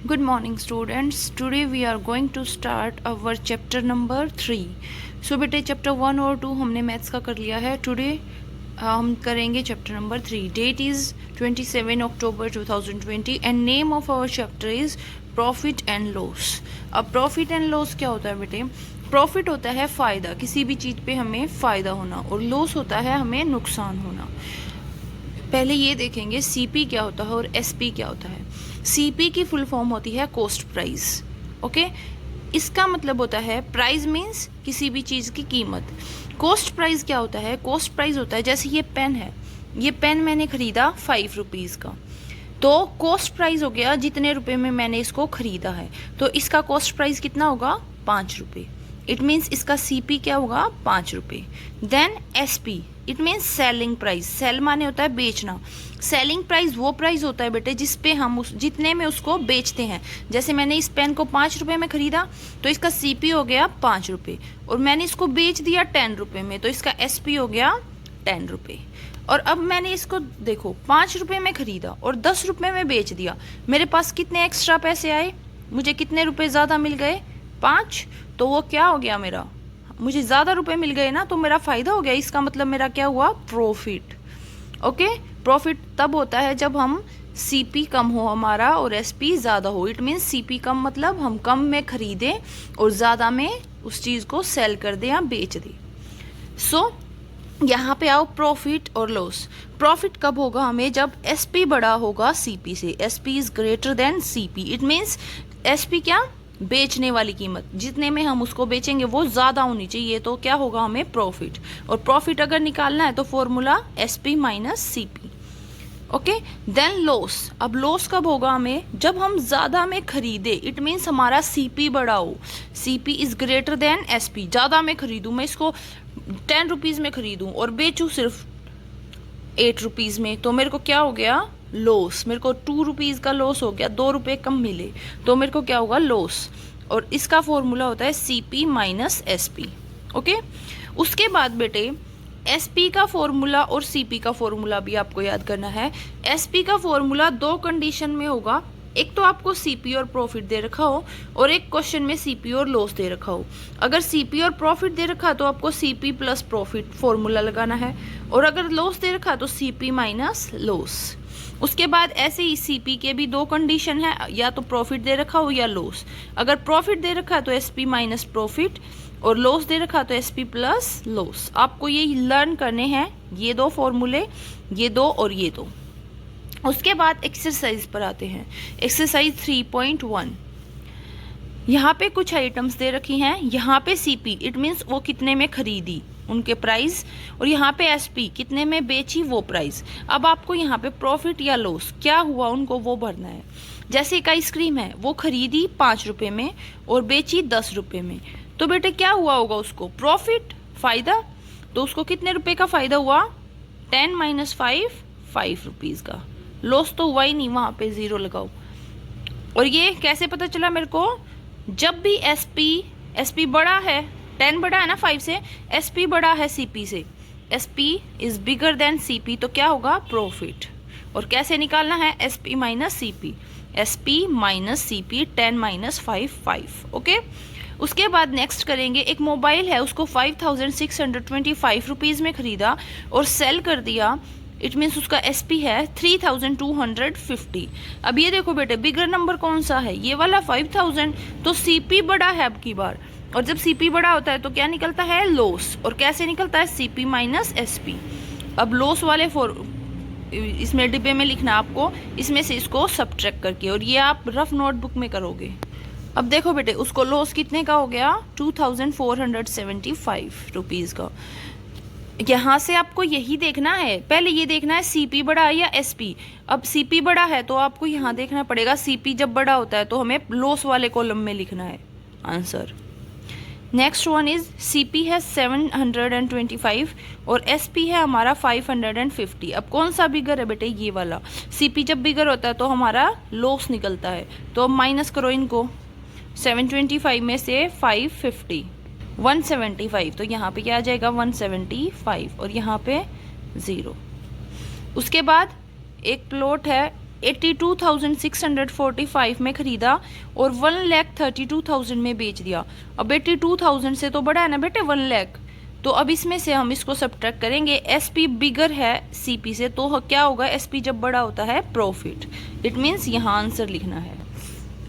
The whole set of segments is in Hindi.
Good morning students. Today we are going to start our chapter number 3. So बेटे चैप्टर 1 और 2 हमने मैथ्स का कर लिया है. टुडे हम करेंगे chapter number 3. Date is 27 October 2020 and name of our chapter is profit and loss. अब प्रॉफिट एंड लॉस क्या होता है बेटे? प्रॉफिट होता है फ़ायदा, किसी भी चीज़ पे हमें फ़ायदा होना, और लॉस होता है हमें नुकसान होना. पहले ये देखेंगे सीपी क्या होता है और एसपी क्या होता है. सीपी की फुल फॉर्म होती है कॉस्ट प्राइस. ओके, इसका मतलब होता है प्राइस मीन्स किसी भी चीज़ की कीमत. कॉस्ट प्राइस क्या होता है? कॉस्ट प्राइस होता है जैसे ये पेन है, ये पेन मैंने ख़रीदा 5 रुपीज़ का, तो कॉस्ट प्राइस हो गया जितने रुपए में मैंने इसको ख़रीदा है, तो इसका कॉस्ट प्राइस कितना होगा? 5 रुपये. इट मीन्स इसका सीपी क्या होगा? 5 रुपये. Then SP it means selling price. Sell माने होता है बेचना. सेलिंग प्राइस वो प्राइस होता है बेटे जिस पे हम जितने में उसको बेचते हैं. जैसे मैंने इस पेन को 5 रुपये में ख़रीदा तो इसका सीपी हो गया 5 रुपये, और मैंने इसको बेच दिया 10 रुपये में, तो इसका एसपी हो गया 10 रुपये. और अब मैंने इसको देखो 5 रुपये में ख़रीदा और 10 रुपये में बेच दिया, मेरे पास कितने एक्स्ट्रा पैसे आए? मुझे कितने रुपये ज़्यादा मिल गए? 5. तो वो क्या हो गया मेरा? मुझे ज़्यादा रुपए मिल गए ना, तो मेरा फ़ायदा हो गया. इसका मतलब मेरा क्या हुआ? प्रॉफिट. ओके, प्रॉफिट तब होता है जब हम सीपी कम हो हमारा और एसपी ज़्यादा हो. इट मीन्स सीपी कम मतलब हम कम में ख़रीदें और ज़्यादा में उस चीज़ को सेल कर दें या बेच दें. सो यहाँ पे आओ प्रॉफिट और लॉस. प्रॉफिट कब होगा हमें? जब एसपी बड़ा होगा सीपी से. SP is greater than CP. It means SP क्या? बेचने वाली कीमत, जितने में हम उसको बेचेंगे वो ज़्यादा होनी चाहिए, तो क्या होगा? हमें प्रॉफिट. और प्रॉफिट अगर निकालना है तो formula SP minus CP. Okay, then loss. अब लॉस कब होगा हमें? जब हम ज़्यादा में खरीदे. इट मीन्स हमारा सीपी बड़ा हो. CP is greater than SP. ज़्यादा में खरीदूँ, मैं इसको 10 रुपीज़ में खरीदूँ और बेचूँ सिर्फ 8 रुपीज़ में, तो मेरे को क्या हो गया? लॉस. मेरे को 2 रुपीज़ का लॉस हो गया, 2 रुपये कम मिले, तो मेरे को क्या होगा? लॉस. और इसका फॉर्मूला होता है सीपी माइनस एसपी. ओके, उसके बाद बेटे एसपी का फॉर्मूला और सीपी का फॉर्मूला भी आपको याद करना है. एसपी का फॉर्मूला 2 कंडीशन में होगा. एक तो आपको सीपी और प्रॉफिट दे रखा हो, और एक क्वेश्चन में सीपी और लॉस दे रखा हो. अगर सीपी और प्रॉफिट दे रखा तो आपको सीपी प्लस प्रॉफिट फॉर्मूला लगाना है, और अगर लॉस दे रखा तो सीपी माइनस लॉस. उसके बाद ऐसे ही सीपी के भी 2 कंडीशन है, या तो प्रॉफिट दे रखा हो या लॉस. अगर प्रॉफिट दे रखा तो एसपी माइनस प्रॉफिट, और लॉस दे रखा तो एसपी प्लस लॉस. आपको ये लर्न करने हैं, ये 2 फॉर्मूले, ये 2 और ये 2. उसके बाद एक्सरसाइज पर आते हैं. एक्सरसाइज 3.1. यहाँ पे कुछ आइटम्स दे रखी हैं. यहाँ पे सीपी इट मीन्स वो कितने में खरीदी, उनके प्राइस, और यहाँ पे एसपी कितने में बेची, वो प्राइस. अब आपको यहाँ पे प्रॉफिट या लॉस क्या हुआ उनको वो भरना है. जैसे एक आइसक्रीम है, वो खरीदी 5 रुपये में और बेची 10 रुपये में, तो बेटे क्या हुआ होगा उसको? प्रॉफिट, फ़ायदा. तो उसको कितने रुपए का फ़ायदा हुआ? 10 माइनस 5 रुपीज़ का. लॉस तो हुआ ही नहीं, वहाँ पे 0 लगाओ. और ये कैसे पता चला मेरे को? जब भी एसपी बड़ा है, 10 बड़ा है ना 5 से, एसपी बड़ा है सीपी से, SP is bigger than CP, तो क्या होगा? प्रॉफिट. और कैसे निकालना है? SP minus CP. SP minus CP, 10 minus 5. Okay, उसके बाद नेक्स्ट करेंगे. एक मोबाइल है, उसको 5625 रुपीज़ में ख़रीदा और सेल कर दिया. इट मीन्स उसका एसपी है 3250. अब ये देखो बेटे, बिगर नंबर कौन सा है? ये वाला 5000. तो सीपी बड़ा है अब की बार, और जब सीपी बड़ा होता है तो क्या निकलता है? लॉस. और कैसे निकलता है? CP minus SP. अब लॉस वाले इसमें डिब्बे में लिखना आपको, इसमें से इसको सब्ट्रैक्ट करके, और ये आप रफ नोटबुक में करोगे. अब देखो बेटे, उसको लॉस कितने का हो गया? 2475 रुपीज़ का. यहाँ से आपको यही देखना है, पहले ये देखना है सीपी बड़ा है या एसपी. अब सीपी बड़ा है तो आपको यहाँ देखना पड़ेगा. सीपी जब बड़ा होता है तो हमें लॉस वाले कॉलम में लिखना है answer. Next one is CP है 725 और एसपी है हमारा 550. अब कौन सा बिगर है बेटे? ये वाला. सीपी जब बिगर होता है तो हमारा लॉस निकलता है, तो अब माइनस करो इनको. 725 में से 550, 175, तो यहाँ पे क्या आ जाएगा? 175, और यहाँ पे 0. उसके बाद एक प्लॉट है 82,645 में ख़रीदा और 1,32,000 में बेच दिया। अब 82,000 से तो बड़ा है ना बेटे 1 लाख, तो अब इसमें से हम इसको सब्ट्रैक्ट करेंगे। एसपी बिगर है सीपी से, तो क्या होगा, एसपी जब बड़ा होता है प्रॉफिट। इट मीन्स यहाँ आंसर लिखना है,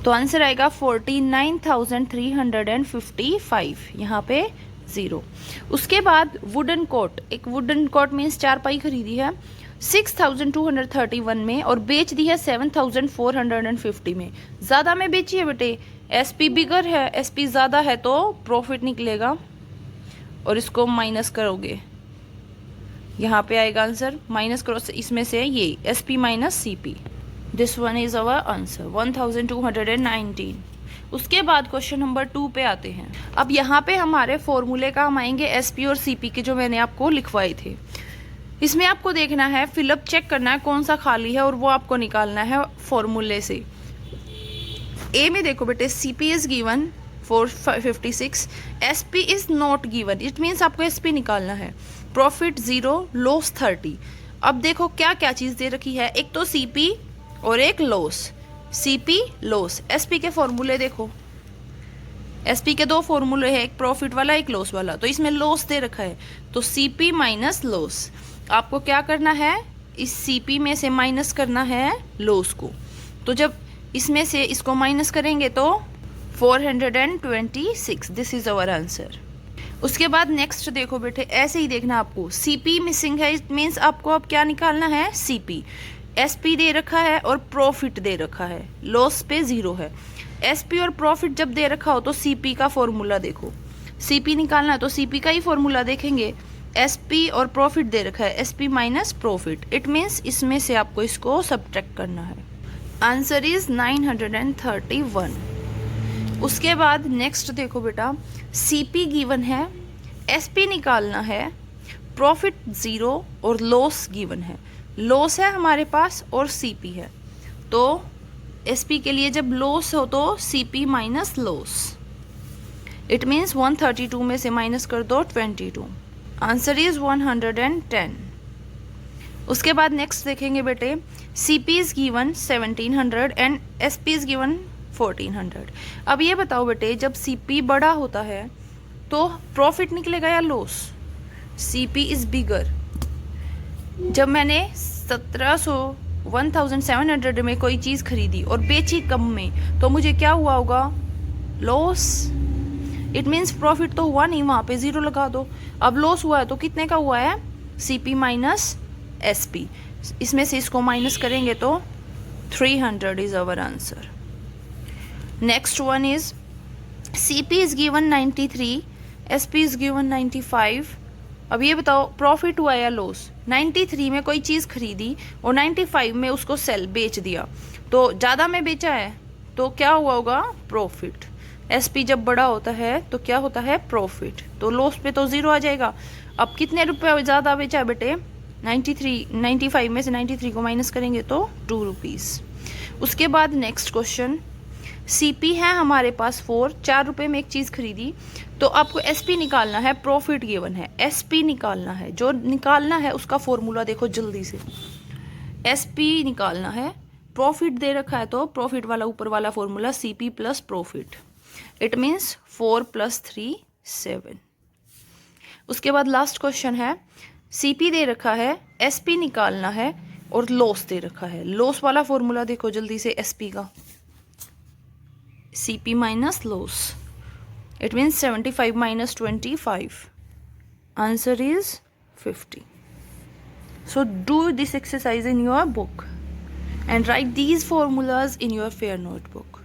तो आंसर आएगा 49,355, यहाँ पे 0। उसके बाद वुडन कोट, एक वुडन कोट मीन्स चारपाई खरीदी है 6,231 में और बेच दी है 7,450 में। ज़्यादा में बेची है बेटे, एसपी बिगर है, एसपी ज़्यादा है तो प्रॉफिट निकलेगा और इसको माइनस करोगे, यहाँ पे आएगा आंसर, माइनस करो इसमें से ये SP minus CP. This one is our answer 1219। उसके बाद क्वेश्चन नंबर 2 पे आते हैं। अब यहाँ पे हमारे फॉर्मूले का हम आएंगे एसपी और सीपी के, जो मैंने आपको लिखवाए थे। इसमें आपको देखना है, फिलअप चेक करना है कौन सा खाली है और वो आपको निकालना है फॉर्मूले से। ए में देखो बेटे, CP is given 456, SP is not given, it means आपको एसपी निकालना है। Profit 0, loss 30। अब देखो क्या क्या चीज़ दे रखी है, एक तो सीपी और एक लॉस। सीपी लॉस, एसपी के फॉर्मूले देखो, एसपी के 2 फॉर्मूले हैं, एक प्रॉफिट वाला एक लॉस वाला, तो इसमें लॉस दे रखा है, तो सीपी माइनस लॉस। आपको क्या करना है, इस सीपी में से माइनस करना है लॉस को, तो जब इसमें से इसको माइनस करेंगे तो 426, दिस इज अवर आंसर। उसके बाद नेक्स्ट देखो बेटे, ऐसे ही देखना आपको, सीपी मिसिंग है, इट मीन्स आपको अब क्या निकालना है, सीपी। एसपी दे रखा है और प्रॉफिट दे रखा है, लॉस पे 0 है। एसपी और प्रॉफिट जब दे रखा हो तो सीपी का फॉर्मूला देखो, सीपी निकालना है तो सीपी का ही फॉर्मूला देखेंगे। एसपी और प्रॉफिट दे रखा है, SP minus profit, it means इसमें से आपको इसको सब्ट्रैक्ट करना है। Answer is 931। उसके बाद नेक्स्ट देखो बेटा, सीपी गिवन है, एसपी निकालना है, प्रॉफिट 0 और लॉस गिवन है। लॉस है हमारे पास और सीपी है, तो एसपी के लिए जब लॉस हो तो CP minus loss, it means 132 में से माइनस कर दो 22, आंसर इज 110। उसके बाद नेक्स्ट देखेंगे बेटे, CP is given 1700 and SP is given 1400। अब ये बताओ बेटे, जब सीपी बड़ा होता है तो प्रॉफिट निकलेगा या लॉस? CP is bigger. जब मैंने 1700 में कोई चीज़ खरीदी और बेची कम में, तो मुझे क्या हुआ होगा, लॉस। इट मीन्स प्रॉफिट तो हुआ नहीं, वहाँ पे 0 लगा दो। अब लॉस हुआ है तो कितने का हुआ है, सीपी माइनस एसपी, इसमें से इसको माइनस करेंगे तो 300 is our answer. Next one is CP is given 93, SP is given 95। अब ये बताओ प्रॉफिट हुआ या लॉस? 93 में कोई चीज़ खरीदी और 95 में उसको सेल बेच दिया, तो ज़्यादा में बेचा है तो क्या हुआ होगा, प्रॉफिट। एसपी जब बड़ा होता है तो क्या होता है, प्रॉफिट, तो लॉस पे तो 0 आ जाएगा। अब कितने रुपए ज़्यादा बेचा है बेटे, 95 में से 93 को माइनस करेंगे तो 2 रुपीज़। उसके बाद नेक्स्ट क्वेश्चन, सीपी है हमारे पास 4 रुपए में एक चीज़ खरीदी, तो आपको एसपी निकालना है, प्रॉफिट गिवन है, एसपी निकालना है। जो निकालना है उसका फॉर्मूला देखो जल्दी से, एसपी निकालना है, प्रॉफिट दे रखा है तो प्रॉफिट वाला ऊपर वाला formula CP plus profit, it means 4 + 3 7। उसके बाद लास्ट क्वेश्चन है, सीपी दे रखा है, एसपी निकालना है और लॉस दे रखा है। लॉस वाला फॉर्मूला देखो जल्दी से, एसपी का, CP minus loss, it means 75 minus 25, answer is 50. So do this exercise in your book and write these formulas in your fair notebook.